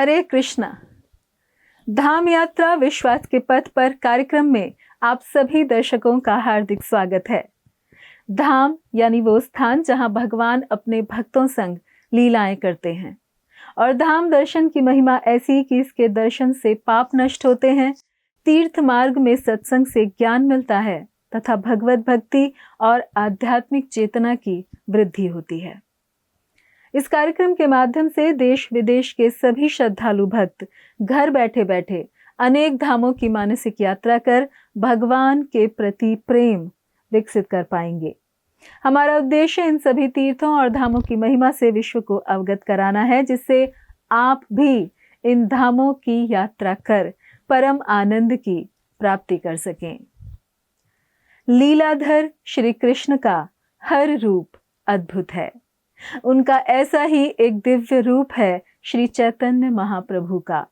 हरे कृष्णा। धाम यात्रा विश्वास के पथ पर कार्यक्रम में आप सभी दर्शकों का हार्दिक स्वागत है। धाम यानी वो स्थान जहां भगवान अपने भक्तों संग लीलाएं करते हैं। और धाम दर्शन की महिमा ऐसी कि इसके दर्शन से पाप नष्ट होते हैं, तीर्थ मार्ग में सत्संग से ज्ञान मिलता है तथा भगवत भक्ति और आध्यात्मिक चेतना की वृद्धि होती है। इस कार्यक्रम के माध्यम से देश विदेश के सभी श्रद्धालु भक्त घर बैठे बैठे अनेक धामों की मानसिक यात्रा कर भगवान के प्रति प्रेम विकसित कर पाएंगे। हमारा उद्देश्य इन सभी तीर्थों और धामों की महिमा से विश्व को अवगत कराना है, जिससे आप भी इन धामों की यात्रा कर परम आनंद की प्राप्ति कर सकें। लीलाधर श्री कृष्ण का हर रूप अद्भुत है। उनका ऐसा ही एक दिव्य रूप है श्री चैतन्य महाप्रभु का,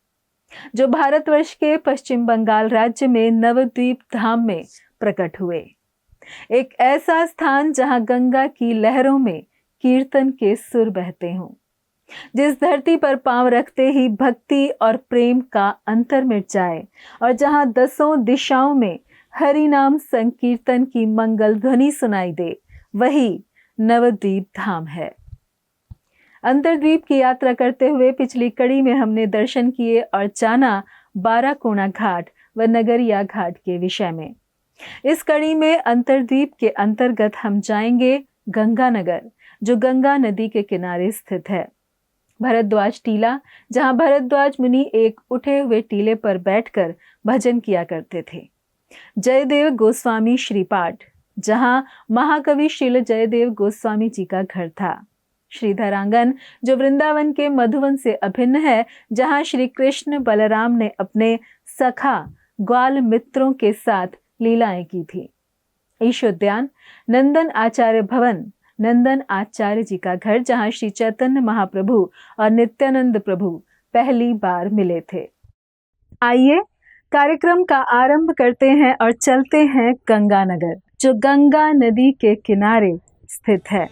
जो भारतवर्ष के पश्चिम बंगाल राज्य में नवद्वीप धाम में प्रकट हुए। एक ऐसा स्थान जहां गंगा की लहरों में कीर्तन के सुर बहते हों, जिस धरती पर पांव रखते ही भक्ति और प्रेम का अंतर मिट जाए और जहां दसों दिशाओं में हरि नाम संकीर्तन की मंगल ध्वनि सुनाई दे, वही नवद्वीप धाम है। अंतरद्वीप की यात्रा करते हुए पिछली कड़ी में हमने दर्शन किए और जाना बाराकोना घाट व नगरिया घाट के विषय में। इस कड़ी में अंतरद्वीप के अंतर्गत हम जाएंगे गंगानगर, जो गंगा नदी के किनारे स्थित है। भरद्वाज टीला, जहां भरद्वाज मुनि एक उठे हुए टीले पर बैठकर भजन किया करते थे। जयदेव गोस्वामी श्रीपाठ, जहां महाकवि श्रील जयदेव गोस्वामी जी का घर था। श्रीधरांगन, जो वृंदावन के मधुवन से अभिन्न है, जहां श्री कृष्ण बलराम ने अपने सखा ग्वाल मित्रों के साथ लीलाएं की थी। ईशोद्यान, नंदन आचार्य भवन, नंदन आचार्य जी का घर, जहां श्री चैतन्य महाप्रभु और नित्यानंद प्रभु पहली बार मिले थे। आइए कार्यक्रम का आरंभ करते हैं और चलते हैं गंगानगर, जो गंगा नदी के किनारे स्थित है।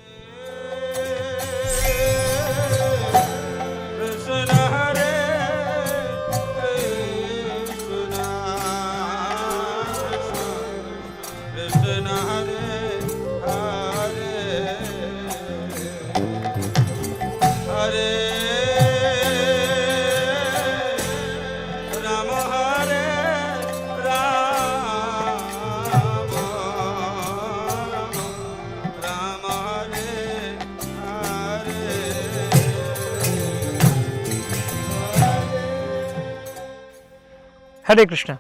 हरे कृष्णा।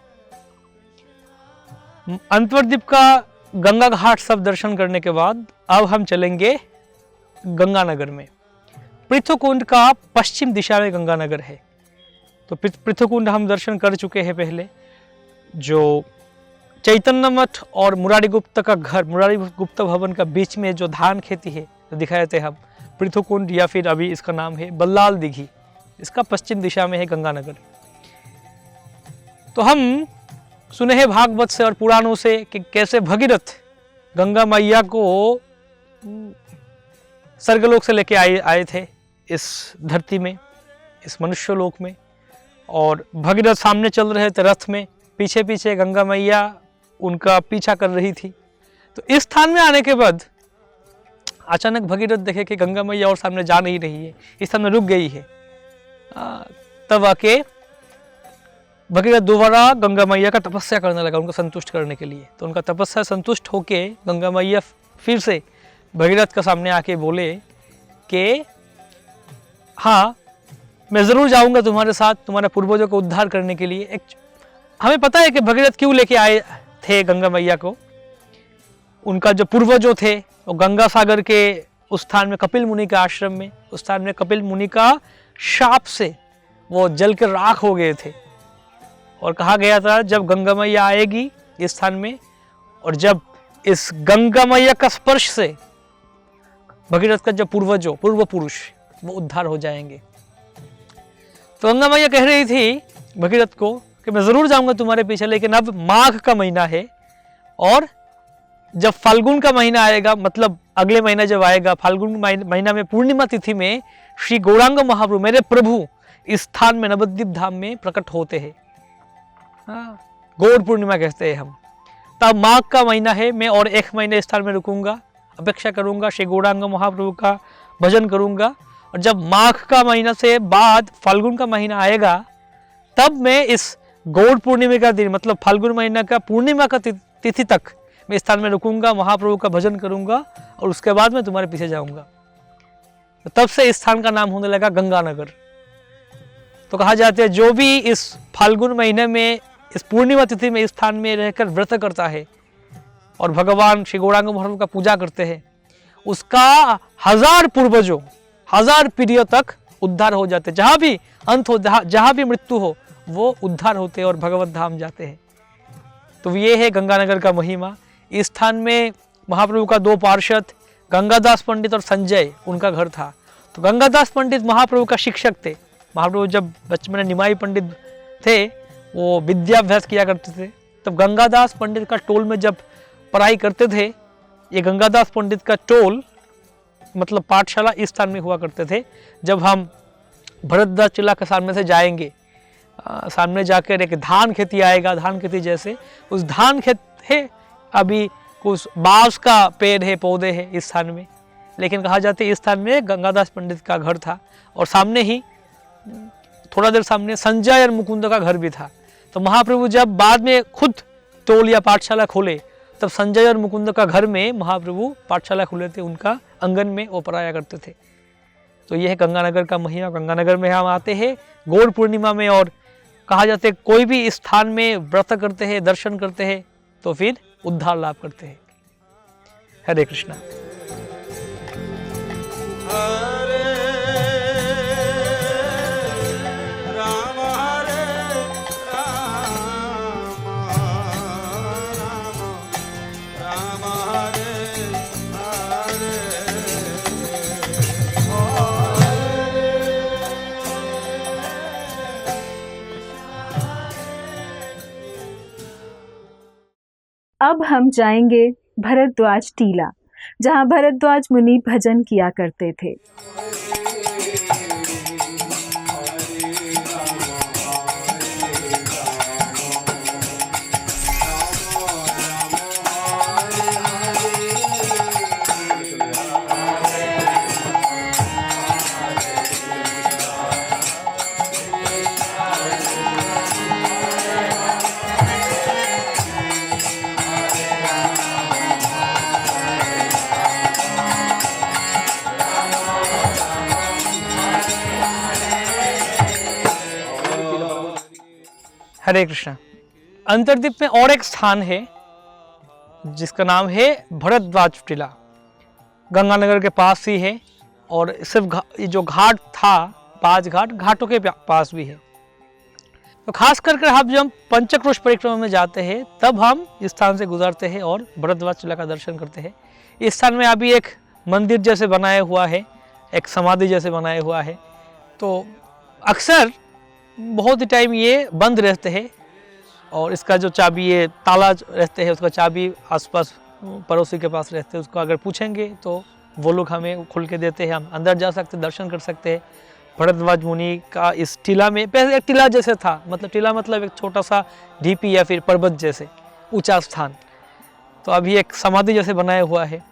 अंतरद्वीप का गंगा घाट सब दर्शन करने के बाद अब हम चलेंगे गंगानगर में। पृथुकुंड का पश्चिम दिशा में गंगानगर है। तो पृथुकुंड हम दर्शन कर चुके हैं पहले, जो चैतन्य मठ और मुरारी गुप्त का घर, मुरारी गुप्त भवन का बीच में जो धान खेती है तो दिखाए थे हम, पृथुकुंड, या फिर अभी इसका नाम है बल्लाल दिघी। इसका पश्चिम दिशा में है गंगानगर। तो हम सुने हैं भागवत से और पुराणों से कि कैसे भगीरथ गंगा मैया को स्वर्गलोक से लेके आए थे इस धरती में, इस मनुष्य लोक में। और भगीरथ सामने चल रहे थे रथ में, पीछे पीछे गंगा मैया उनका पीछा कर रही थी। तो इस स्थान में आने के बाद अचानक भगीरथ देखे कि गंगा मैया और सामने जा नहीं रही है, इस स्थान में रुक गई है। तब आके भगीरथ दोबारा गंगा मैया का तपस्या करने लगा उनको संतुष्ट करने के लिए। तो उनका तपस्या संतुष्ट होके गंगा मैया फिर से भगीरथ के सामने आके बोले कि हाँ, मैं ज़रूर जाऊंगा तुम्हारे साथ, तुम्हारे पूर्वजों को उद्धार करने के लिए। हमें पता है कि भगीरथ क्यों लेके आए थे गंगा मैया को। उनका जो पूर्वजों थे वो गंगा सागर के उस स्थान में, कपिल मुनि के आश्रम में, उस स्थान में कपिल मुनि का शाप से वो जल के राख हो गए थे। और कहा गया था जब गंगा मैया आएगी इस स्थान में, और जब इस गंगा मैया का स्पर्श से भगीरथ का जो पूर्व पुरुष वो उद्धार हो जाएंगे। तो गंगा मैया कह रही थी भगीरथ को कि मैं ज़रूर जाऊंगा तुम्हारे पीछे, लेकिन अब माघ का महीना है और जब फाल्गुन का महीना आएगा, मतलब अगले महीना जब आएगा फाल्गुन महीना में पूर्णिमा तिथि में श्री गौरांग महाप्रभु मेरे प्रभु इस स्थान में नवद्वीप धाम में प्रकट होते हैं। गौड़ पूर्णिमा कहते हैं हम। तब माघ का महीना है, मैं और 1 महीने इस स्थान में रुकूंगा, अपेक्षा करूंगा, श्री गौरांग महाप्रभु का भजन करूंगा। और जब माघ का महीना से बाद फाल्गुन का महीना आएगा, तब मैं इस गौड़ पूर्णिमा का दिन, मतलब फाल्गुन महीना का पूर्णिमा का तिथि तक मैं इस स्थान में रुकूंगा, महाप्रभु का भजन करूंगा और उसके बाद मैं तुम्हारे पीछे जाऊंगा। तो तब से इस स्थान का नाम होने लगा गंगानगर। तो कहा जाता है जो भी इस फाल्गुन महीने में इस पूर्णिमा तिथि में इस स्थान में रहकर व्रत करता है और भगवान श्री गौरांग महाप्रभु का पूजा करते हैं, उसका 1000 पूर्वजों, 1000 पीढ़ियों तक उद्धार हो जाते। जहाँ भी अंत हो, जहाँ भी मृत्यु हो, वो उद्धार होते हैं और भगवत धाम जाते हैं। तो ये है गंगानगर का महिमा। इस स्थान में महाप्रभु का 2 पार्षद, गंगादास पंडित और संजय, उनका घर था। तो गंगादास पंडित महाप्रभु का शिक्षक थे। महाप्रभु जब बचपन में निमाई पंडित थे, वो विद्याभ्यास किया करते थे। तब गंगादास पंडित का टोल में जब पढ़ाई करते थे, ये गंगादास पंडित का टोल मतलब पाठशाला इस स्थान में हुआ करते थे। जब हम भरतदास चिल्ला के सामने से जाएंगे, सामने जाकर एक धान खेती आएगा, धान खेती जैसे उस धान खेत है, अभी कुछ बांस का पेड़ है, पौधे हैं इस स्थान में। लेकिन कहा जाता है इस स्थान में गंगादास पंडित का घर था और सामने ही थोड़ा देर सामने संजय और मुकुंद का घर भी था। तो महाप्रभु जब बाद में खुद टोल या पाठशाला खोले, तब संजय और मुकुंद का घर में महाप्रभु पाठशाला खोले थे, उनका आंगन में वो पढ़ाया करते थे। तो यह है गंगानगर का महिमा। गंगानगर में हम आते हैं गौड़ पूर्णिमा में, और कहा जाता है कोई भी इस स्थान में व्रत करते हैं, दर्शन करते हैं, तो फिर उद्धार लाभ करते हैं। हरे कृष्णा। अब हम जाएंगे भरद्वाज टीला, जहां भरद्वाज मुनि भजन किया करते थे। हरे कृष्णा। अंतरद्वीप में और एक स्थान है जिसका नाम है भरद्वाज टीला। गंगानगर के पास ही है और सिर्फ जो घाट था, 5 घाटों के पास भी है। तो खास करके हम जब पंचक्रोश परिक्रमा में जाते हैं, तब हम इस स्थान से गुजरते हैं और भरद्वाज टीला का दर्शन करते हैं। इस स्थान में अभी एक मंदिर जैसे बनाया हुआ है, एक समाधि जैसे बनाया हुआ है। तो अक्सर बहुत ही टाइम ये बंद रहते हैं और इसका जो चाबी, ये ताला रहते हैं, उसका चाबी आसपास पड़ोसी के पास रहते हैं। उसको अगर पूछेंगे तो वो लोग हमें खुल के देते हैं, हम अंदर जा सकते, दर्शन कर सकते हैं। भरद्वाज मुनि का इस टीला में, पहले एक टीला जैसे था, मतलब टीला मतलब एक छोटा सा ढीपी या फिर पर्वत जैसे ऊंचा स्थान। तो अभी एक समाधि जैसे बनाया हुआ है।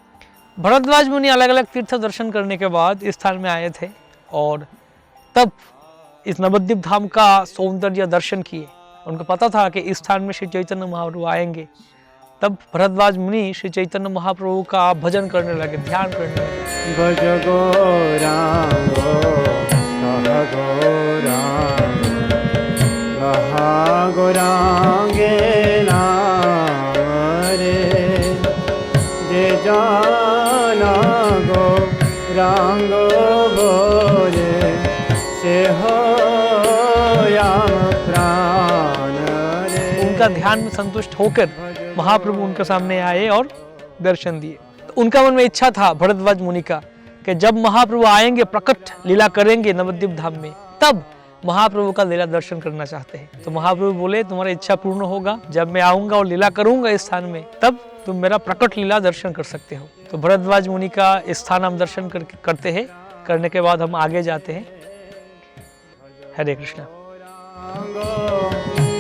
भरद्वाज मुनि अलग अलग तीर्थ दर्शन करने के बाद इस स्थान में आए थे और तब इस नवद्वीप धाम का सौंदर्य दर्शन किए। उनको पता था कि इस स्थान में श्री चैतन्य महाप्रभु आएंगे। तब भरद्वाज मुनि श्री चैतन्य महाप्रभु का भजन करने लगे, ध्यान करने लगे। भज गौरांगो कह गौरांग कहा गौरांगे नाम रे जे जाना गौरांगो बोले से हो प्राण रे। उनका ध्यान में संतुष्ट होकर महाप्रभु उनके सामने आए और दर्शन दिए। तो उनका मन में इच्छा था भरद्वाज मुनि का कि जब महाप्रभु आएंगे, प्रकट लीला करेंगे नवद्वीप धाम में, तब महाप्रभु का लीला दर्शन करना चाहते हैं। तो महाप्रभु बोले तुम्हारी इच्छा पूर्ण होगा, जब मैं आऊंगा और लीला करूंगा इस स्थान में, तब तुम मेरा प्रकट लीला दर्शन कर सकते हो। तो भरद्वाज मुनि का स्थान हम दर्शन करते हैं। करने के बाद हम आगे जाते हैं। हरे कृष्णा।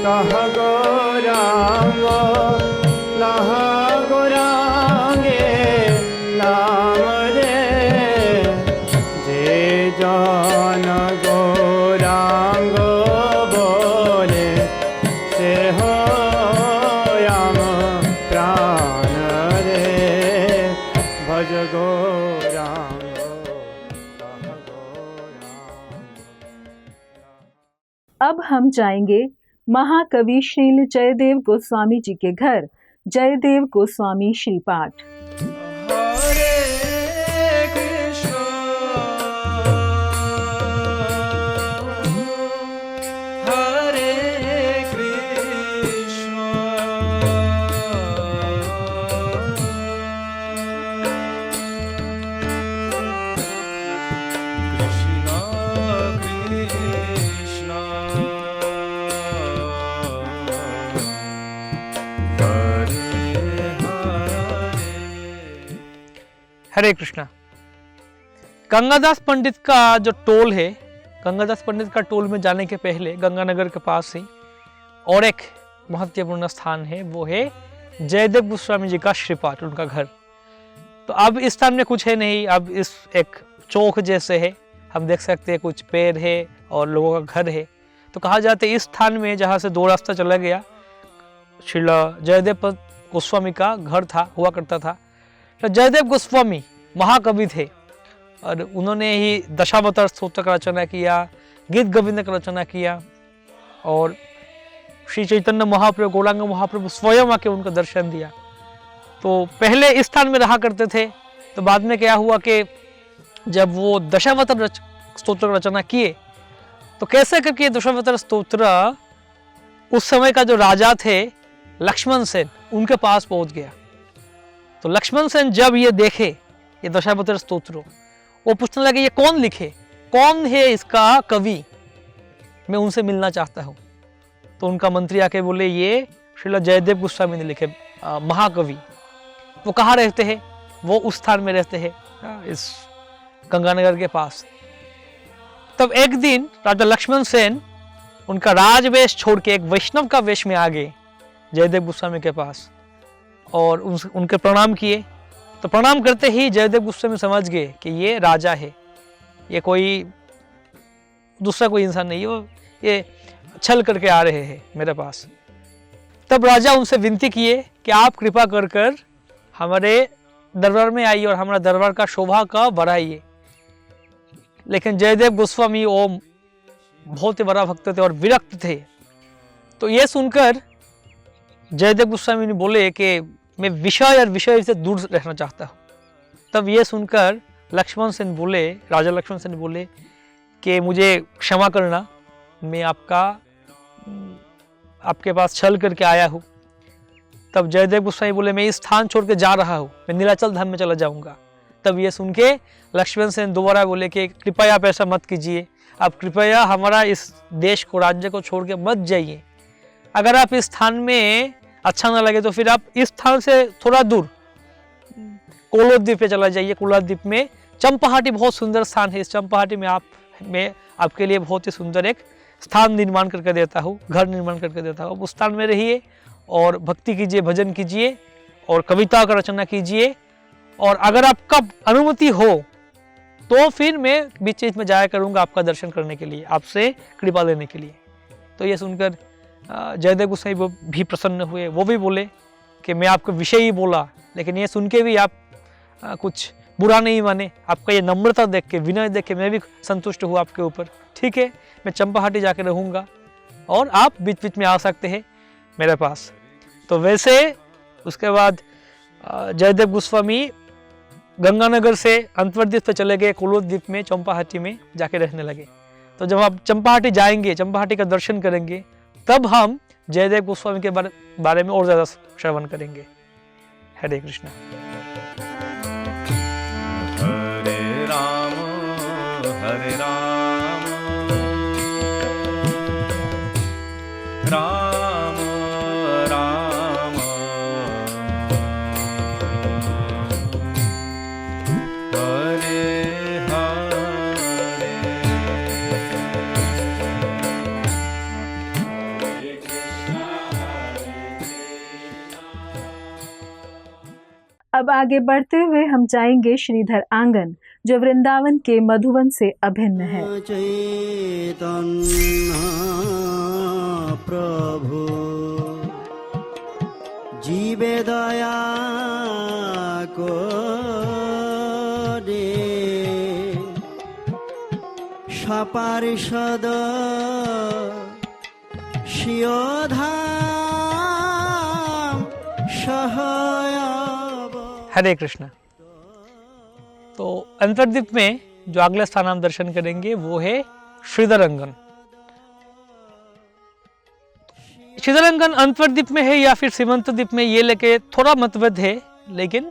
कह गौरांग लह गौरांगे नाम रे जे जान गौरांग बोले से हो याम प्राण रे भज गौरांग कह गौरांग। अब हम जाएंगे महाकवि श्रील जयदेव गोस्वामी जी के घर, जयदेव गोस्वामी श्रीपाठ। हरे कृष्णा हरे कृष्णा कृष्णा हरे कृष्णा। गंगादास पंडित का जो टोल है, गंगादास पंडित का टोल में जाने के पहले गंगानगर के पास ही और एक महत्वपूर्ण स्थान है, वो है जयदेव गोस्वामी जी का श्रीपाठ, उनका घर। तो अब इस स्थान में कुछ है नहीं, अब इस एक चौक जैसे है, हम देख सकते हैं कुछ पेड़ है और लोगों का घर है। तो कहा जाता है इस स्थान में जहाँ से दो रास्ता चला गया, श्री जयदेव गोस्वामी का घर था, हुआ करता था। तो जयदेव गोस्वामी महाकवि थे और उन्होंने ही दशावतार स्तोत्र का रचना किया, गीत गोविंद का रचना किया और श्री चैतन्य महाप्रभु, गौरांग महाप्रभु स्वयं आके उनको दर्शन दिया। तो पहले इस स्थान में रहा करते थे। तो बाद में क्या हुआ कि जब वो दशावतार स्तोत्र का रचना किए, तो कैसे करके दशावतार स्तोत्र उस समय का जो राजा थे लक्ष्मण सेन, उनके पास पहुंच गया। तो लक्ष्मण सेन जब ये देखे ये दशावतार स्तोत्र, वो पूछने लगे ये कौन लिखे, कौन है इसका कवि, मैं उनसे मिलना चाहता हूँ। तो उनका मंत्री आके बोले ये श्रील जयदेव गोस्वामी ने लिखे, महाकवि। वो कहाँ रहते हैं? वो उस स्थान में रहते हैं, इस गंगानगर के पास। तब एक दिन राजा लक्ष्मण सेन उनका राजवेश छोड़ के एक वैष्णव का वेश में आ गए जयदेव गोस्वामी के पास और उनके प्रणाम किए। तो प्रणाम करते ही जयदेव गोस्वामी समझ गए कि ये राजा है, ये कोई दूसरा कोई इंसान नहीं है, ये छल करके आ रहे हैं मेरे पास। तब राजा उनसे विनती किए कि आप कृपा कर कर हमारे दरबार में आइए और हमारा दरबार का शोभा का बढ़ाइए। लेकिन जयदेव गोस्वामी वो बहुत ही बड़ा भक्त थे और विरक्त थे। तो ये सुनकर जयदेव गोस्वामी ने बोले कि मैं विषय और विषय से दूर रहना चाहता हूँ। तब ये सुनकर लक्ष्मण सेन बोले, राजा लक्ष्मण सेन बोले कि मुझे क्षमा करना, मैं आपके पास छल करके आया हूँ। तब जयदेव गोस्वामी बोले मैं इस स्थान छोड़ के जा रहा हूँ, मैं नीलाचल धाम में चला जाऊँगा। तब ये सुन के लक्ष्मण सेन दोबारा बोले कि कृपया आप ऐसा मत कीजिए, आप कृपया हमारा इस देश को, राज्य को छोड़ के मत जाइए। अगर आप इस स्थान में अच्छा ना लगे तो फिर आप इस स्थान से थोड़ा दूर कोलोद्वीप पे चला जाइए। कोलोद्वीप में चंपाहाटी बहुत सुंदर स्थान है। इस चंपाहाटी में मैं आपके लिए बहुत ही सुंदर एक स्थान निर्माण करके देता हूँ, घर निर्माण करके देता हूँ। उस स्थान में रहिए और भक्ति कीजिए, भजन कीजिए और कविता का रचना कीजिए। और अगर आपका अनुमति हो तो फिर मैं बीच बीच में जाया करूँगा आपका दर्शन करने के लिए, आपसे कृपा लेने के लिए। तो ये सुनकर जयदेव गोस्वामी भी प्रसन्न हुए। वो भी बोले कि मैं आपको विषय ही बोला, लेकिन ये सुन के भी आप कुछ बुरा नहीं माने। आपका ये नम्रता देख के, विनय देख के मैं भी संतुष्ट हूँ आपके ऊपर। ठीक है, मैं चंपाहाटी जाके रहूँगा और आप बीच बीच में आ सकते हैं मेरे पास। तो वैसे उसके बाद जयदेव गोस्वामी गंगानगर से अंतर्द्वीप पे चले गए, कोलोद्वीप में चंपाहाटी में जाके रहने लगे। तो जब आप चंपाहाटी जाएंगे, चंपाहाटी का दर्शन करेंगे, तब हम जयदेव गोस्वामी के बारे में और ज़्यादा श्रवण करेंगे। हरे कृष्णा। हरे राम राम राम हरे हरे अब आगे बढ़ते हुए हम जाएंगे श्रीधर आंगन, जो वृंदावन के मधुवन से अभिन्न है। चैतन्य प्रभु जीवे दया को दे सपार्षद शिवधाम सहायव। हरे कृष्ण। तो अंतर्द्वीप में जो अगला स्थान हम दर्शन करेंगे वो है श्रीधरंगन। श्रीधरंगन अंतर्द्वीप में है या फिर सीमंत द्वीप में, ये लेके थोड़ा मतभेद है, लेकिन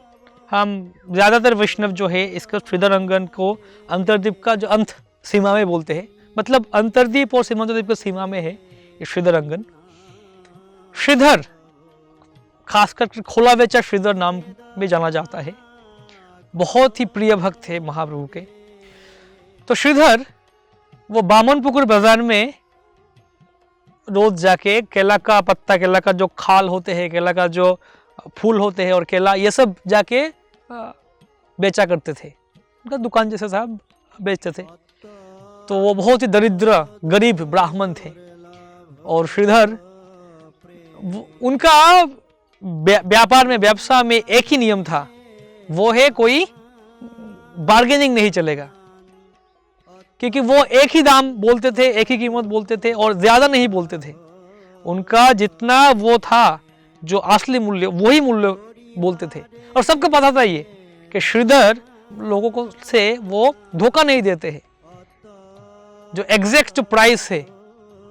हम ज्यादातर वैष्णव जो है इसको श्रीधरंगन को अंतर्द्वीप का जो अंत सीमा में बोलते हैं, मतलब अंतर्द्वीप और सीमंत द्वीप की सीमा में है ये श्रीधरंगन। श्रीधर खासकर खोला बेचा श्रीधर नाम में जाना जाता है, बहुत ही प्रिय भक्त थे महाप्रभु के। तो श्रीधर वो बामनपुकुर बाजार में रोज जाके केला का पत्ता, केला का जो खाल होते हैं, केला का जो फूल होते हैं और केला, ये सब जाके बेचा करते थे। उनका दुकान जैसे साहब बेचते थे। तो वो बहुत ही दरिद्र गरीब ब्राह्मण थे। और श्रीधर उनका व्यापार में, व्यवसाय में एक ही नियम था, वो है कोई बार्गेनिंग नहीं चलेगा, क्योंकि वो एक ही दाम बोलते थे, एक ही कीमत बोलते थे और ज्यादा नहीं बोलते थे। उनका जितना वो था जो असली मूल्य, वही मूल्य बोलते थे। और सबको पता था ये कि श्रीधर लोगों को से वो धोखा नहीं देते हैं, जो एग्जैक्ट जो प्राइस है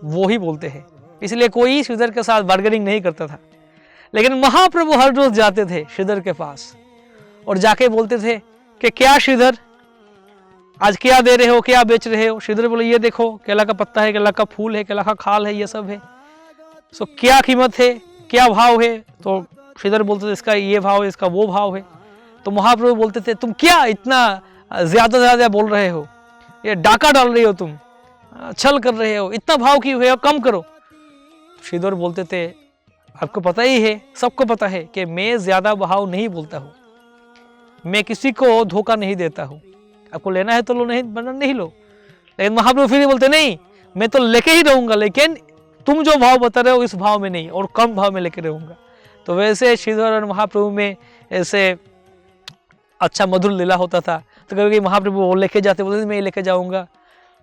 वो ही बोलते हैं, इसलिए कोई श्रीधर के साथ बार्गेनिंग नहीं करता था। लेकिन महाप्रभु हर रोज जाते थे श्रीधर के पास और जाके बोलते थे कि क्या श्रीधर आज क्या दे रहे हो, क्या बेच रहे हो। श्रीधर बोले ये देखो केला का पत्ता है, केला का फूल है, केला का खाल है, ये सब है। सो क्या कीमत है, क्या भाव है। तो श्रीधर बोलते थे इसका ये भाव है, इसका वो भाव है। तो महाप्रभु बोलते थे तुम क्या इतना ज्यादा बोल रहे हो, ये डाका डाल रहे हो, तुम छल कर रहे हो, इतना भाव क्यों है, कम करो। श्रीधर बोलते थे आपको पता ही है, सबको पता है कि मैं ज्यादा भाव नहीं बोलता हूँ, मैं किसी को धोखा नहीं देता हूँ, आपको लेना है तो लो, नहीं लो। लेकिन महाप्रभु फिर बोलते नहीं मैं तो लेके ही रहूंगा, लेकिन तुम जो भाव बता रहे हो इस भाव में नहीं, और कम भाव में लेके रहूंगा। तो वैसे श्रीधर और महाप्रभु में ऐसे अच्छा मधुर लीला होता था। तो कभी महाप्रभु वो लेके जाते, बोलते मैं लेके जाऊंगा,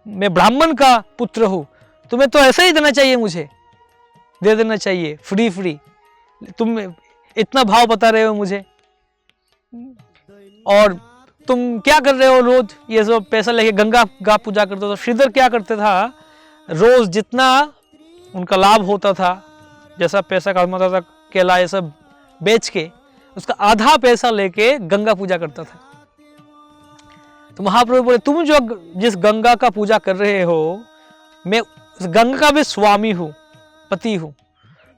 मैं ब्राह्मण का पुत्र हूँ, तुम्हें तो ऐसा ही देना चाहिए, मुझे दे देना चाहिए फ्री, तुम इतना भाव बता रहे हो मुझे, और तुम क्या कर रहे हो रोज ये सब पैसा लेके गंगा का पूजा करते हो। तो श्रीधर क्या करते था, रोज जितना उनका लाभ होता था, जैसा पैसा कमाता था केला ये सब बेच के, उसका आधा पैसा लेके गंगा पूजा करता था। तो महाप्रभु बोले तुम जो जिस गंगा का पूजा कर रहे हो, मैं उस गंगा का भी स्वामी हूँ, पति हूँ।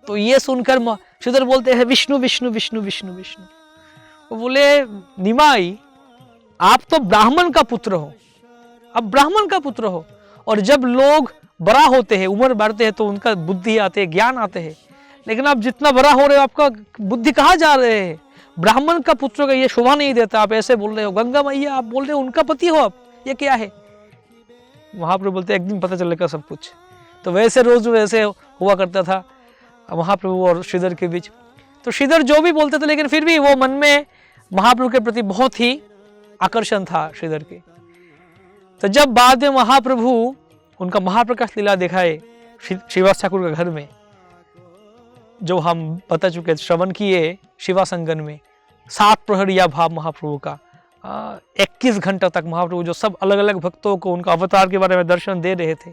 तो ये सुनकर श्रीधर बोलते हैं विष्णु विष्णु विष्णु विष्णु विष्णु। वो बोले निमाई आप तो ब्राह्मण का पुत्र हो, अब ब्राह्मण का पुत्र हो, और जब लोग बड़ा होते हैं, उम्र बढ़ते हैं, तो उनका बुद्धि आते हैं, ज्ञान आते हैं। लेकिन आप जितना बड़ा हो रहे हो आपका बुद्धि कहाँ जा रहे हैं, ब्राह्मण का पुत्र का ये शोभा नहीं देता, आप ऐसे बोल रहे हो। गंगा मैया आप बोल रहे हो उनका पति हो आप, ये क्या है। महाप्रभु बोलते एक दिन पता चलेगा सब कुछ। तो वैसे रोज वैसे हुआ करता था महाप्रभु और श्रीधर के बीच। तो श्रीधर जो भी बोलते थे, लेकिन फिर भी वो मन में महाप्रभु के प्रति बहुत ही आकर्षण था श्रीधर के। तो जब बाद में महाप्रभु उनका महाप्रकाश लीला दिखाए श्रीवास ठाकुर के घर में, जो हम बता चुके श्रवण किए शिवासंगन में, 7 प्रहर या भाव महाप्रभु का 21 घंटा तक महाप्रभु जो सब अलग अलग भक्तों को उनका अवतार के बारे में दर्शन दे रहे थे।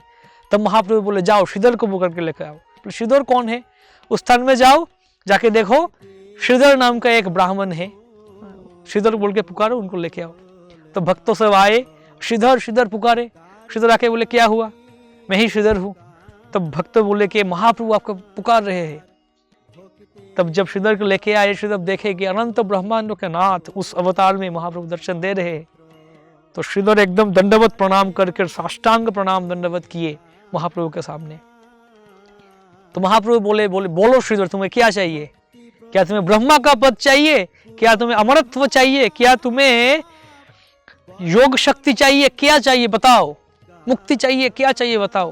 तब महाप्रभु बोले जाओ श्रीधर को बुक करके लेकर आओ। तो श्रीधर कौन है, उस स्थान में जाओ, जाके देखो श्रीधर नाम का एक ब्राह्मण है, श्रीधर बोल के पुकारो, उनको लेके आओ। तो भक्तों सब आए, श्रीधर श्रीधर पुकारे। श्रीधर आके बोले क्या हुआ, मैं ही श्रीधर हूँ। तब भक्त बोले कि महाप्रभु आपको पुकार रहे हैं। तब जब श्रीधर को लेके आए, श्रीधर देखे कि अनंत ब्रह्मांडों के नाथ उस अवतार में महाप्रभु दर्शन दे रहे हैं। तो श्रीधर एकदम दंडवत प्रणाम करके साष्टांग प्रणाम दंडवत किए महाप्रभु के सामने। तो महाप्रभु बोले बोलो श्रीधर तुम्हें क्या चाहिए, क्या तुम्हें ब्रह्मा का पद चाहिए, क्या तुम्हें अमरत्व चाहिए, क्या तुम्हें योग शक्ति चाहिए, क्या चाहिए बताओ, मुक्ति चाहिए, क्या चाहिए बताओ।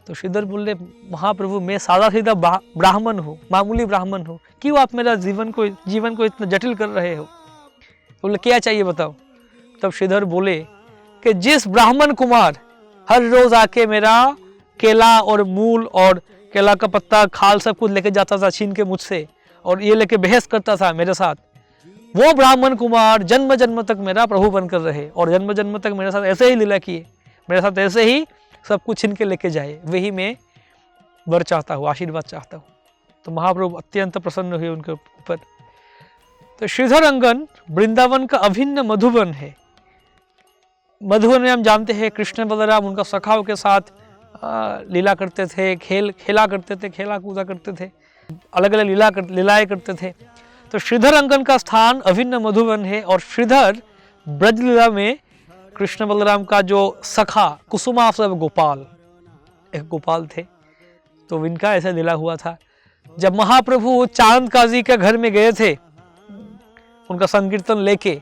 तो श्रीधर बोले महाप्रभु मैं सादा सीधा ब्राह्मण हूँ, मामूली ब्राह्मण हूँ, क्यों आप मेरा जीवन को इतना जटिल कर रहे हो। बोले क्या चाहिए बताओ। तब श्रीधर बोले कि जिस ब्राह्मण कुमार हर रोज आके मेरा केला और मूल और केला का पत्ता खाल सब कुछ लेके जाता था छीन के मुझसे, और ये लेके बहस करता था मेरे साथ, वो ब्राह्मण कुमार जन्म जन्म तक मेरा प्रभु बनकर रहे और जन्म जन्म तक मेरे साथ ऐसे ही लीला किए, मेरे साथ ऐसे ही सब कुछ छीन के लेके जाए, वही मैं वर चाहता हूँ, आशीर्वाद चाहता हूँ। तो महाप्रभु अत्यंत प्रसन्न हुए उनके ऊपर। तो श्रीधर अंगन वृंदावन का अभिन्न मधुबन है। मधुबन में हम जानते हैं कृष्ण बलराम उनका सखाओं के साथ लीला करते थे, खेला करते थे, खेला कूदा करते थे, अलग अलग लीलाएं करते थे। तो श्रीधर अंगन का स्थान अभिन्न मधुबन है, और श्रीधर ब्रज लीला में कृष्ण बलराम का जो सखा कुसुमासव गोपाल, एक गोपाल थे, तो इनका ऐसा लीला हुआ था। जब महाप्रभु चांद काजी के घर में गए थे उनका संकीर्तन लेके,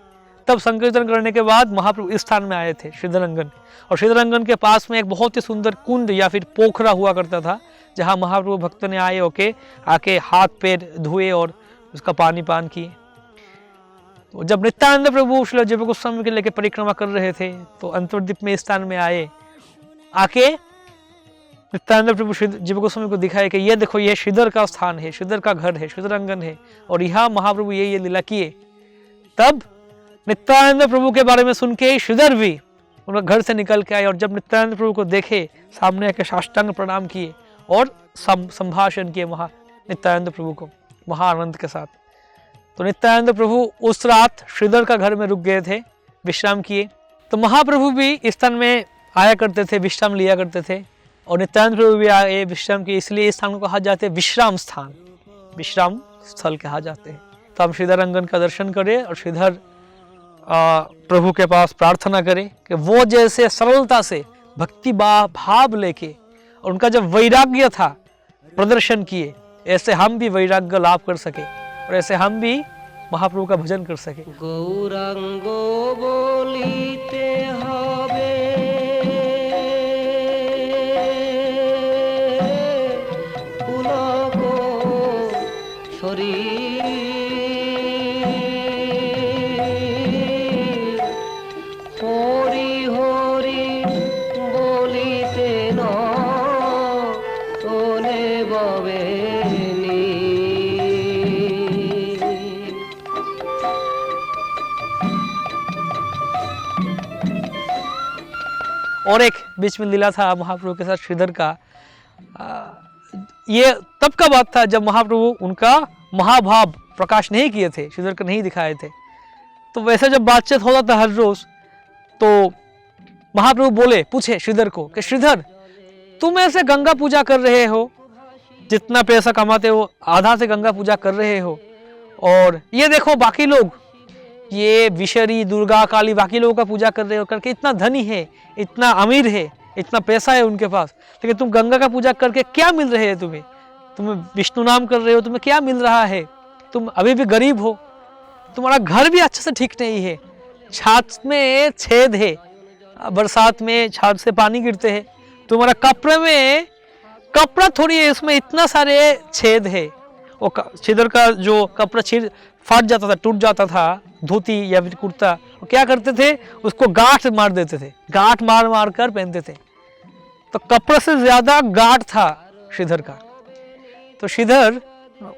तब संकीर्तन करने के बाद महाप्रभु इस स्थान में आए थे श्रीधरंगन, और श्रीधरंगन के पास में एक बहुत ही सुंदर कुंड या फिर पोखरा हुआ करता था, जहाँ महाप्रभु भक्त ने आके हाथ पैर धोए और उसका पानी पान किए। तो जब नित्यानंद प्रभु श्रील जीव गोस्वामी के लेके परिक्रमा कर रहे थे, तो अंतर्दीप में इस स्थान में आके नित्यानंद प्रभु जीव गोस्वामी को दिखाए कि ये देखो ये श्रीधर का स्थान है, श्रीधर का घर है, श्रीधरंगन है, और यहाँ महाप्रभु ये लीला किए। तब नित्यानंद प्रभु के बारे में सुन के श्रीधर भी उनका घर से निकल के आए, और जब नित्यानंद प्रभु को देखे सामने आके साष्टांग प्रणाम किए और संभाषण किए नित्यानंद प्रभु को महाआनंद के साथ। तो नित्यानंद प्रभु उस रात श्रीधर का घर में रुक गए थे, विश्राम किए। तो महाप्रभु भी इस स्थान में आया करते थे, विश्राम लिया करते थे, और नित्यानंद प्रभु भी आए विश्राम किए, इसलिए इस स्थान को कहा जाते हैं विश्राम स्थान, विश्राम स्थल कहा जाते हैं। तो हम श्रीधर अंगन का दर्शन करें और श्रीधर प्रभु के पास प्रार्थना करें कि वो जैसे सरलता से भक्ति भाव लेके और उनका जब वैराग्य था प्रदर्शन किए, ऐसे हम भी वैराग्य लाभ कर सके और ऐसे हम भी महाप्रभु का भजन कर सके। गौरांग बोलिते हबे पुलक शरीर हरि हरि बोलिते न तोले बबे और एक बीच में लीला था महाप्रभु के साथ श्रीधर का। ये तब का बात था जब महाप्रभु उनका महाभाव प्रकाश नहीं किए थे, श्रीधर को नहीं दिखाए थे। तो वैसे जब बातचीत होता था हर रोज, तो महाप्रभु पूछे श्रीधर को कि श्रीधर तुम ऐसे गंगा पूजा कर रहे हो, जितना पैसा कमाते हो आधा से गंगा पूजा कर रहे हो, और ये देखो बाकी लोग ये विशरी दुर्गा काली बाकी लोगों का पूजा कर रहे हो, करके इतना धनी है, इतना अमीर है, इतना पैसा है उनके पास, लेकिन तुम गंगा का पूजा करके क्या मिल रहे है तुम्हें? तुम्हें विष्णु नाम कर रहे हो, तुम्हें क्या मिल रहा है? तुम अभी भी गरीब हो, तुम्हारा घर भी अच्छे से ठीक नहीं है, छात में छेद है, बरसात में छात से पानी गिरते हैं, तुम्हारा कपड़े में कपड़ा थोड़ी है, इसमें इतना सारे छेद है। वो श्रीधर का जो कपड़ा फट जाता था, टूट जाता था, धोती या फिर कुर्ता, वो क्या करते थे उसको गांठ मार देते थे, गांठ मार मार कर पहनते थे। तो कपड़े से ज्यादा गांठ था श्रीधर का। तो श्रीधर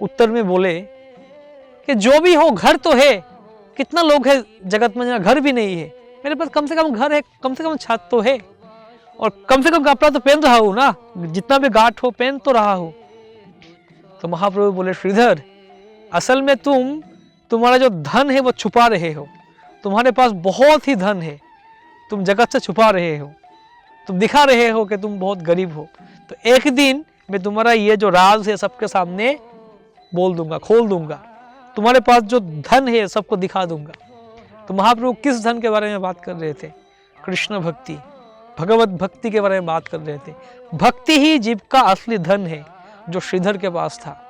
उत्तर में बोले कि जो भी हो घर तो है, कितना लोग है जगत में घर भी नहीं है, मेरे पास कम से कम घर है, कम से कम छत तो है, और कम से कम कपड़ा तो पहन रहा हूँ ना, जितना भी गांठ हो पहन तो रहा हूँ। तो महाप्रभु बोले श्रीधर असल में तुम्हारा जो धन है वो छुपा रहे हो, तुम्हारे पास बहुत ही धन है, तुम जगत से छुपा रहे हो, तुम दिखा रहे हो कि तुम बहुत गरीब हो। तो एक दिन मैं तुम्हारा ये जो राज है सबके सामने बोल दूंगा, खोल दूंगा, तुम्हारे पास जो धन है सबको दिखा दूंगा। तो महाप्रभु किस धन के बारे में बात कर रहे थे? कृष्ण भक्ति, भगवत भक्ति के बारे में बात कर रहे थे। भक्ति ही जीव का असली धन है, जो श्रीधर के पास था।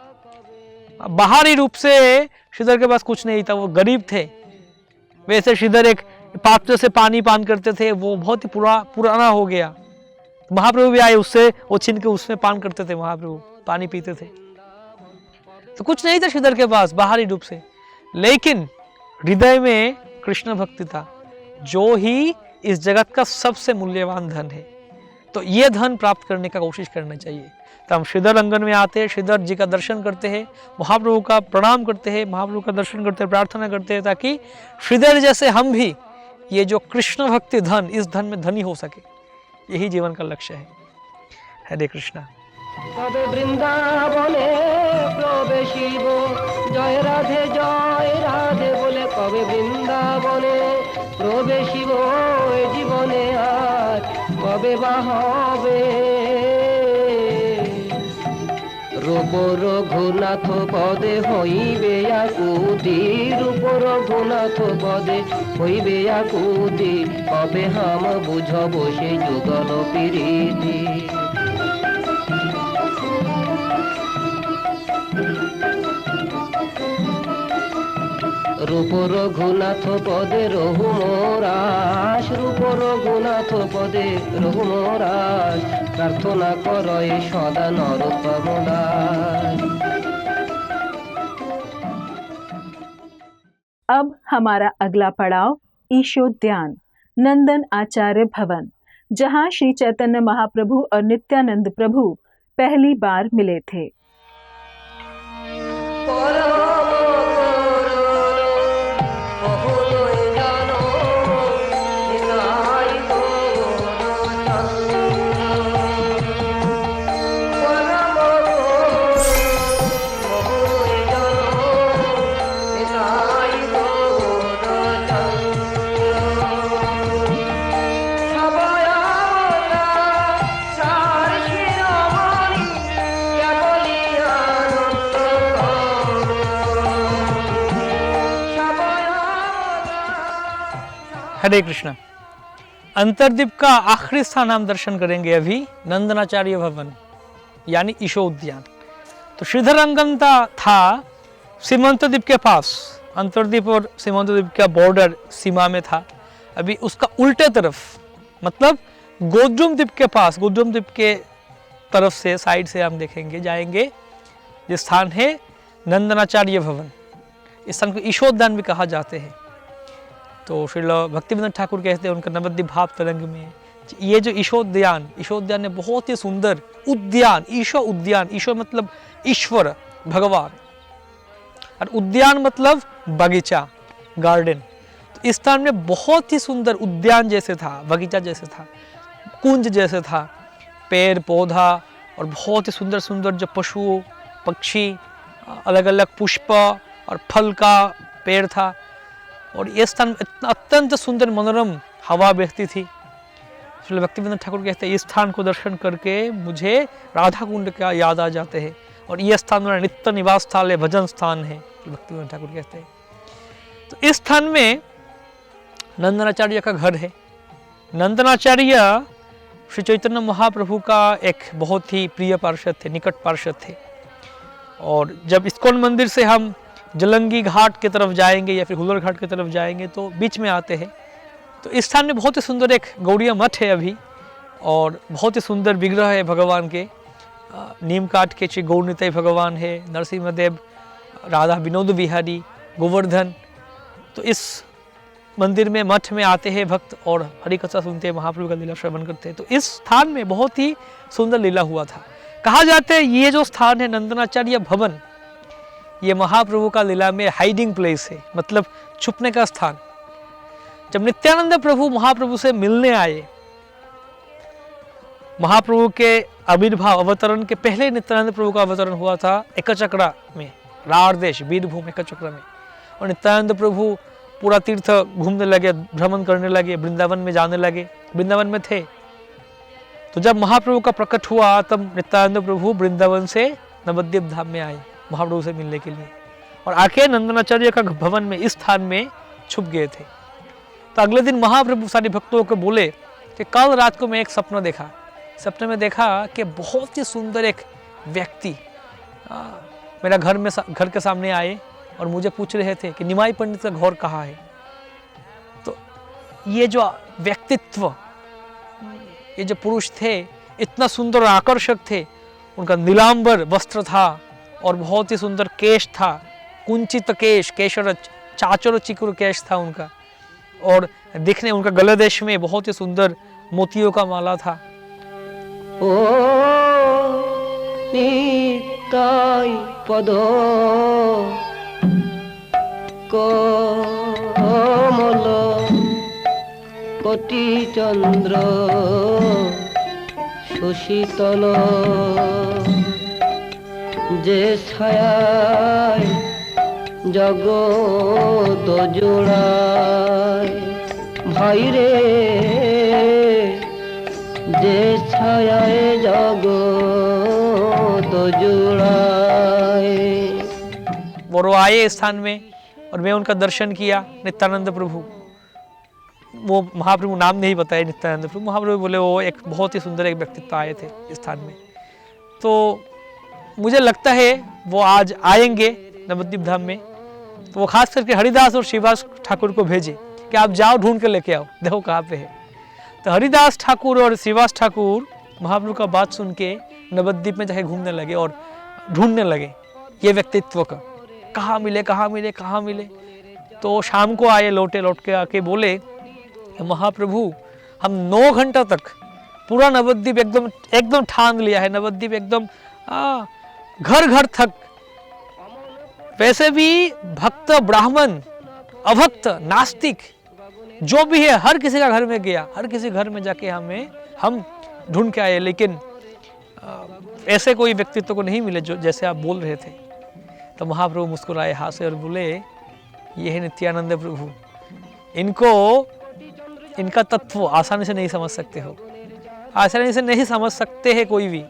बाहरी रूप से श्रीधर के पास कुछ नहीं था, वो गरीब थे। वैसे श्रीधर एक पात्र से पानी पान करते थे, वो बहुत ही पुराना हो गया। महाप्रभु भी आए, उससे वो छीन के उसमें पान करते थे, महाप्रभु पानी पीते थे। तो कुछ नहीं था श्रीधर के पास बाहरी रूप से, लेकिन हृदय में कृष्ण भक्ति था, जो ही इस जगत का सबसे मूल्यवान धन है। तो ये धन प्राप्त करने का कोशिश करना चाहिए। तो हम श्रीधर अंगन में आते हैं, श्रीधर जी का दर्शन करते हैं, महाप्रभु का प्रणाम करते हैं, महाप्रभु का दर्शन करते हैं, प्रार्थना करते हैं, ताकि श्रीधर जैसे हम भी ये जो कृष्ण भक्ति धन, इस धन में धनी हो सके। यही जीवन का लक्ष्य है। हरे कृष्णा। তবে বৃন্দাবনে প্রবেশিব, জয় রাধে বলে কবে বৃন্দাবনে প্রবেশিব, জীবনে আর কবে বা হবে। রূপ রঘুনাথ পদে হইবে আকুতি, রূপ রঘুনাথ পদে হইবে আকুতি, কবে হাম বুঝব সে যুগল প্রীতি। রূপ রঘুনাথ পদে রঘু মোরাস, রূপ রঘুনাথ পদে রঘু মোরাস, প্রার্থনা করয় সদা নরোত্তম দাস। अब हमारा अगला पड़ाव ईशोद्यान नंदन आचार्य भवन, जहां श्री चैतन्य महाप्रभु और नित्यानंद प्रभु पहली बार मिले थे। हरे कृष्णा। अंतरदीप का आखिरी स्थान हम दर्शन करेंगे अभी, नंदनाचार्य भवन यानी ईशो उद्यान। तो श्रीधर अंगम था सीमांतद्वीप के पास, अंतरदीप और सीमांतद्वीप का बॉर्डर सीमा में था। अभी उसका उल्टे तरफ, मतलब गोद्रुम द्वीप के पास, गोद्रुम द्वीप के तरफ से साइड से हम देखेंगे, जाएंगे, ये स्थान है नंदनाचार्य भवन। इस स्थान को ईशोद्यान भी कहा जाते हैं। तो श्रील भक्तिविनोद ठाकुर कहते हैं उनका नवद्वीप भाव तरंग में, ये जो ईशोद्यान ने बहुत ही सुंदर उद्यान, ईशो उद्यान, ईशो मतलब ईश्वर भगवान, और उद्यान मतलब बगीचा, गार्डन। तो इस स्थान में बहुत ही सुंदर उद्यान जैसे था, बगीचा जैसे था, कुंज जैसे था, पेड़ पौधा और बहुत ही सुंदर सुंदर जो पशु पक्षी, अलग अलग पुष्प और फल का पेड़ था। और ये स्थान अत्यंत सुंदर मनोरम हवा बहती थी। श्री भक्तिविनोद ठाकुर कहते हैं इस स्थान को दर्शन करके मुझे राधा कुंड का याद आ जाते हैं, और ये स्थान मेरा नित्य निवास स्थल है, भजन स्थान है, भक्तिविनोद ठाकुर कहते हैं। तो इस स्थान में नंदनाचार्य का घर है। नंदनाचार्य श्री चैतन्य महाप्रभु का एक बहुत ही प्रिय पार्षद थे, निकट पार्षद थे। और जब इस्कॉन मंदिर से हम जलंगी घाट की तरफ जाएंगे या फिर हुलर घाट की तरफ जाएंगे तो बीच में आते हैं। तो इस स्थान में बहुत ही सुंदर एक गौड़िया मठ है अभी, और बहुत ही सुंदर विग्रह है भगवान के। नीम काठ के श्री गौरनिताई भगवान है, नरसिंहदेव, राधा विनोद विहारी, गोवर्धन। तो इस मंदिर में, मठ में आते हैं भक्त और हरि कथा सुनते हैं, महाप्रभु का लीला श्रवण करते हैं। तो इस स्थान में बहुत ही सुंदर लीला हुआ था। कहा जाता है ये जो स्थान है नंदनाचार्य भवन, ये महाप्रभु का लीला में हाइडिंग प्लेस है, मतलब छुपने का स्थान। जब नित्यानंद प्रभु महाप्रभु से मिलने आए, महाप्रभु के आविर्भाव अवतरण के पहले नित्यानंद प्रभु का अवतरण हुआ था एकचक्रा में, राढ़ देश बीरभूम एकचक्रा में। और नित्यानंद प्रभु पूरा तीर्थ घूमने लगे, भ्रमण करने लगे, वृंदावन में जाने लगे, वृंदावन में थे। तो जब महाप्रभु का प्रकट हुआ तब नित्यानंद प्रभु वृंदावन से नवद्वीप धाम में आए महाप्रभु से मिलने के लिए, और आके नंदनाचार्य का भवन में, इस स्थान में छुप गए थे। तो अगले दिन महाप्रभु सारे भक्तों को बोले कि कल रात को मैं एक सपना देखा। सपने में देखा कि बहुत ही सुंदर एक व्यक्ति मेरा घर के सामने आए और मुझे पूछ रहे थे कि निमाई पंडित का घर कहाँ है। तो ये जो व्यक्तित्व, ये जो पुरुष थे, इतना सुंदर और आकर्षक थे। उनका नीलांबर वस्त्र था और बहुत ही सुंदर केश था, कुंचित केश, केशर चाचर चिकुर केश था उनका। और दिखने उनका गलदेश में बहुत ही सुंदर मोतियों का माला था। ओ निताय पद कमल कोटि चंद्र सुशीतल जे छायाय जगत जोड़ाय भाई रे जे छायाय जगत जोड़ाय। और वो आए स्थान में और मैं उनका दर्शन किया। नित्यानंद प्रभु, वो महाप्रभु नाम नहीं बताया नित्यानंद प्रभु, महाप्रभु बोले वो एक बहुत ही सुंदर एक व्यक्तित्व आए थे इस स्थान में। तो मुझे लगता है वो आज आएंगे नवद्वीप धाम में, तो वो खास करके हरिदास और श्रीवास ठाकुर को भेजे कि आप जाओ ढूंढ के लेके आओ, देखो कहाँ पे है। तो हरिदास ठाकुर और श्रीवास ठाकुर महाप्रभु का बात सुन के नवद्वीप में जाके घूमने लगे और ढूंढने लगे ये व्यक्तित्व का, कहाँ मिले कहाँ मिले कहाँ मिले। तो शाम को आए, लौट के आके बोले महाप्रभु हम 9 घंटा तक पूरा नवद्वीप एकदम ठान लिया है, नवद्वीप एकदम घर घर तक। वैसे भी भक्त ब्राह्मण अभक्त नास्तिक जो भी है हर किसी का घर में गया, हर किसी घर में जाके हम ढूंढ के आए, लेकिन ऐसे कोई व्यक्तित्व को नहीं मिले जो जैसे आप बोल रहे थे। तो महाप्रभु मुस्कुराए हासे और बोले ये है नित्यानंद प्रभु, इनका तत्व आसानी से नहीं समझ सकते हो, आसानी से नहीं समझ सकते हैं कोई भी।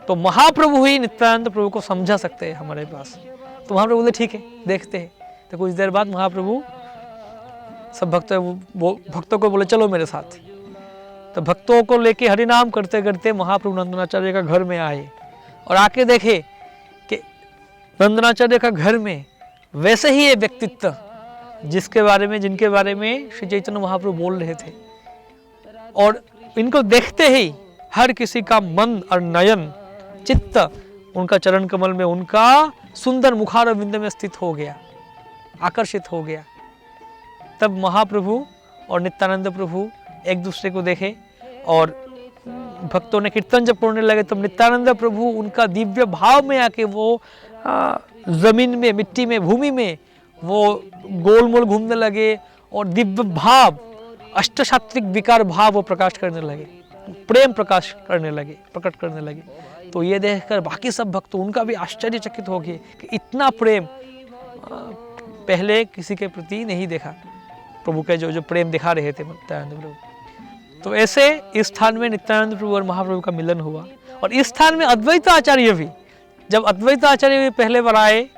तो महाप्रभु ही नित्यानंद प्रभु को समझा सकते हैं हमारे पास। तो महाप्रभु बोले ठीक है देखते हैं। तो कुछ देर बाद महाप्रभु सब भक्तों को बोले चलो मेरे साथ। तो भक्तों को लेके हरिनाम करते करते महाप्रभु नंदनाचार्य का घर में आए और आके देखे कि नंदनाचार्य का घर में वैसे ही ये व्यक्तित्व जिनके बारे में श्री चैतन्य महाप्रभु बोल रहे थे। और इनको देखते ही हर किसी का मन और नयन चित्त उनका चरण कमल में, उनका सुंदर मुखारविंद में स्थित हो गया, आकर्षित हो गया। तब महाप्रभु और नित्यानंद प्रभु एक दूसरे को देखे और भक्तों ने कीर्तन जब पढ़ने लगे तब नित्यानंद प्रभु उनका दिव्य भाव में आके वो जमीन में, मिट्टी में, भूमि में वो गोलमोल घूमने लगे और दिव्य भाव, अष्टसात्विक विकार भाव वो प्रकाश करने लगे, प्रेम प्रकट करने लगे। तो ये देखकर बाकी सब भक्त उनका भी आश्चर्यचकित हो गए कि इतना प्रेम पहले किसी के प्रति नहीं देखा। प्रभु के जो प्रेम दिखा रहे थे नित्यानंद प्रभु। तो ऐसे इस स्थान में नित्यानंद प्रभु और महाप्रभु का मिलन हुआ। और इस स्थान में अद्वैत आचार्य भी, जब अद्वैत आचार्य भी पहले बार आए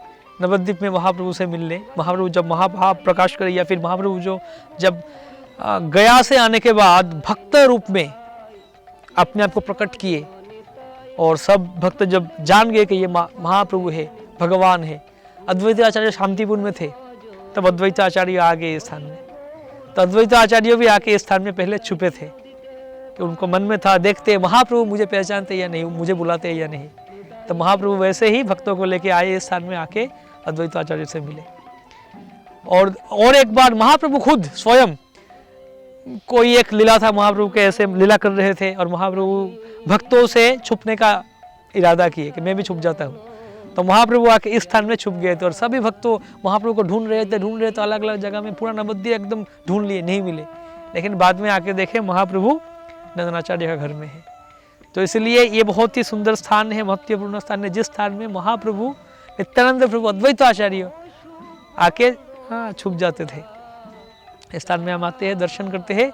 नवद्वीप में महाप्रभु से मिलने, महाप्रभु जब महाभाव प्रकाश करे या फिर महाप्रभु जब गया से आने के बाद भक्त रूप में अपने आप को प्रकट किए और सब भक्त जब जान गए कि ये महाप्रभु है, भगवान है। अद्वैत आचार्य शांतिपुर में थे, तब अद्वैत आचार्य आ गए इस स्थान में। तो अद्वैत आचार्य भी आके इस स्थान में पहले छुपे थे कि उनको मन में था देखते महाप्रभु मुझे पहचानते या नहीं, मुझे बुलाते या नहीं। तो महाप्रभु वैसे ही भक्तों को लेके आए इस स्थान में, आके अद्वैत आचार्य से मिले। और एक बार महाप्रभु खुद स्वयं, कोई एक लीला था, महाप्रभु के ऐसे लीला कर रहे थे और महाप्रभु भक्तों से छुपने का इरादा किए कि मैं भी छुप जाता हूँ। तो महाप्रभु आके इस स्थान में छुप गए थे और सभी भक्तों महाप्रभु को ढूंढ रहे थे अलग अलग जगह में, पूरा नवद्वीप एकदम ढूंढ लिए, नहीं मिले। लेकिन बाद में आके देखे महाप्रभु नंदनाचार्य का घर में है। तो इसलिए ये बहुत ही सुंदर स्थान है, महत्वपूर्ण स्थान है, जिस स्थान में महाप्रभु नित्यानंद प्रभु अद्वैत आचार्य आके छुप जाते थे। इस स्थान में हम आते हैं, दर्शन करते हैं।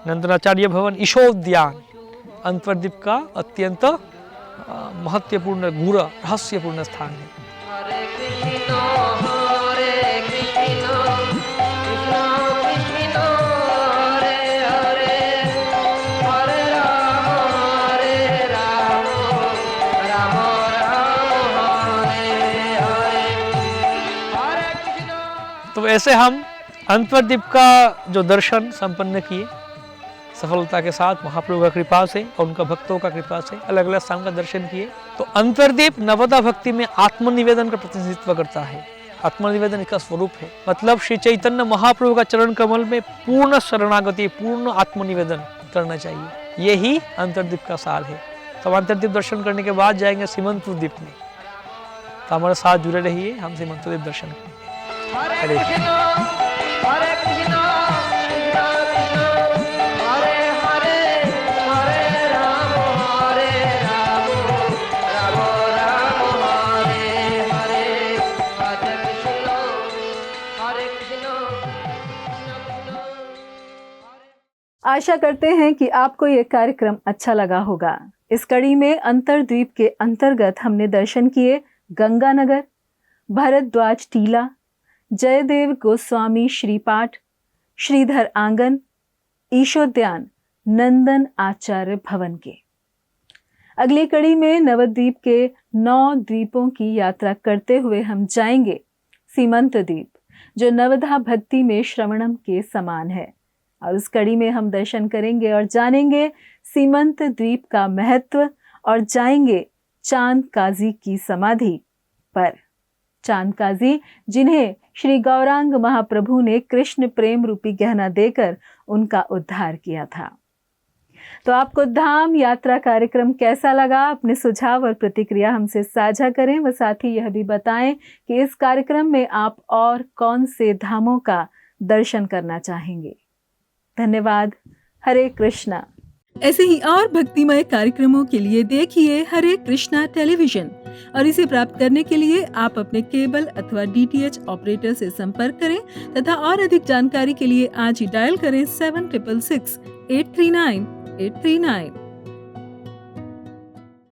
नंदनाचार्य भवन ईशोद्यान अंतर्द्वीप का अत्यंत महत्वपूर्ण गूढ़ रहस्यपूर्ण स्थान है। हरे कृष्ण हरे कृष्ण कृष्ण कृष्ण हरे हरे, हरे राम राम राम हरे ऐसे हम अंतर्दीप का जो दर्शन संपन्न किए सफलता के साथ महाप्रभु का कृपा से और उनका भक्तों का कृपा से अलग अलग स्थान का दर्शन किए। तो अंतर्दीप नवदा भक्ति में आत्मनिवेदन का प्रतिनिधित्व करता है। आत्मनिवेदन इसका स्वरूप है, मतलब श्री चैतन्य महाप्रभु का चरण कमल में पूर्ण शरणागति, पूर्ण आत्मनिवेदन करना चाहिए। यही अंतर्दीप का सार है। तो हम अंतर्दीप दर्शन करने के बाद जाएंगे सीमंतद्वीप में। तो हमारे साथ जुड़े रहिए, हम सीमंतद्वीप दर्शन करेंगे। हरे कृष्णा हरे कृष्णा कृष्णा कृष्णा हरे हरे हरे राम राम राम हरे हरे। हरे कृष्णा हरे कृष्णा कृष्णा कृष्णा हरे। आशा करते हैं कि आपको ये कार्यक्रम अच्छा लगा होगा। इस कड़ी में अंतर्द्वीप के अंतर्गत हमने दर्शन किए गंगानगर, भरद्वाज टीला, जयदेव गोस्वामी श्रीपाठ, श्रीधर आंगन, ईशोद्यान, नंदन आचार्य भवन के। अगली कड़ी में नवद्वीप के 9 द्वीपों की यात्रा करते हुए हम जाएंगे सीमंत द्वीप, जो नवधा भक्ति में श्रवणम के समान है। और उस कड़ी में हम दर्शन करेंगे और जानेंगे सीमंत द्वीप का महत्व और जाएंगे चांद काजी की समाधि पर। चांद काजी जिन्हें श्री गौरांग महाप्रभु ने कृष्ण प्रेम रूपी गहना देकर उनका उद्धार किया था। तो आपको धाम यात्रा कार्यक्रम कैसा लगा? अपने सुझाव और प्रतिक्रिया हमसे साझा करें व साथ ही यह भी बताएं कि इस कार्यक्रम में आप और कौन से धामों का दर्शन करना चाहेंगे। धन्यवाद। हरे कृष्णा। ऐसे ही और भक्तिमय कार्यक्रमों के लिए देखिए हरे कृष्णा टेलीविजन और इसे प्राप्त करने के लिए आप अपने केबल अथवा DTH ऑपरेटर से संपर्क करें तथा और अधिक जानकारी के लिए आज ही डायल करें 7666 839 839।